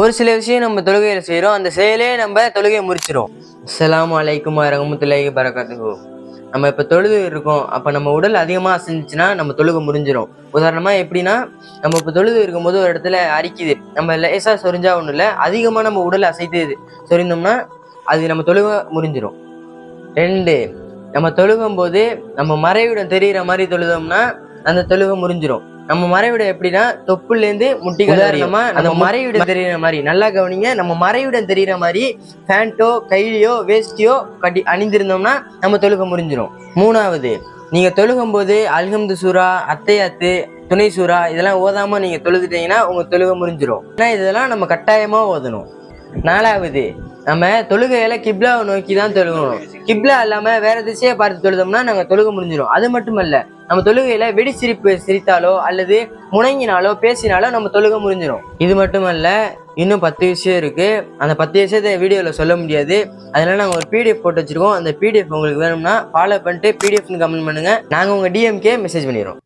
ஒரு சில விஷயம் நம்ம தொழுகையில செய்கிறோம், அந்த செயலே நம்ம தொழுகையை முறிச்சிரும். அஸ்ஸலாமு அலைக்கும் வரஹ்மத்துல்லாஹி வபரகாத்துஹு. நம்ம இப்போ தொழுது இருக்கோம், அப்போ நம்ம உடல் அதிகமாக அசைஞ்சுச்சுன்னா நம்ம தொழுகை முறிஞ்சிரும். உதாரணமாக எப்படின்னா, நம்ம இப்போ தொழுது இருக்கும்போது ஒரு இடத்துல அரிக்குது, நம்ம லேசாக சொரிஞ்சா ஒன்றும் இல்லை, அதிகமாக நம்ம உடல் அசைத்து சொரிந்தோம்னா அது நம்ம தொழுகை முறிஞ்சிரும். 2, நம்ம தொழுகும் போது நம்ம மறைவிடம் தெரிகிற மாதிரி தொழுதோம்னா அந்த தொழுகை முறிஞ்சிரும். நம்ம மறைவிடம் எப்படின்னா தொப்புலேருந்து முட்டிகள் வரையுமா அந்த மறைவிடம் தெரிகிற மாதிரி, நல்லா கவனிங்க, நம்ம மறைவிடம் தெரிகிற மாதிரி பேண்ட்டோ கைலியோ வேஸ்டியோ கட்டி அணிந்திருந்தோம்னா நம்ம தொழுகை முறிஞ்சிரும். 3வது, நீங்கள் தொழுகும் போது அல்ஹம்து சூரா, அத்தையாத்து, துணை சூரா இதெல்லாம் ஓதாமல் நீங்கள் தொழுதுட்டீங்கன்னா உங்கள் தொழுகை முறிஞ்சிரும். ஏன்னா இதெல்லாம் நம்ம கட்டாயமாக ஓதணும். 4வது, நம்ம தொழுகையில கிப்லாவை நோக்கி தான் தொழுகணும். கிப்லா இல்லாம வேற திசையை பார்த்து தொழுதோம்னா நாங்க தொழுகை முடிஞ்சிடும். அது மட்டும் அல்ல, நம்ம தொழுகையில வெடி சிரிப்பு சிரித்தாலோ அல்லது முணங்கினாலோ பேசினாலோ நம்ம தொழுகை முடிஞ்சிடும். இது மட்டுமல்ல, இன்னும் 10 விஷயம் இருக்கு. அந்த 10 விஷயத்தை வீடியோல சொல்ல முடியாது. அதனால நாங்கள் ஒரு பிடிஎஃப் போட்டு வச்சிருக்கோம். அந்த பிடிஎஃப் உங்களுக்கு வேணும்னா ஃபாலோ பண்ணிட்டு பிடிஎஃப்னு கமெண்ட் பண்ணுங்க. நாங்கள் உங்க டிஎம்கே மெசேஜ் பண்ணிடுறோம்.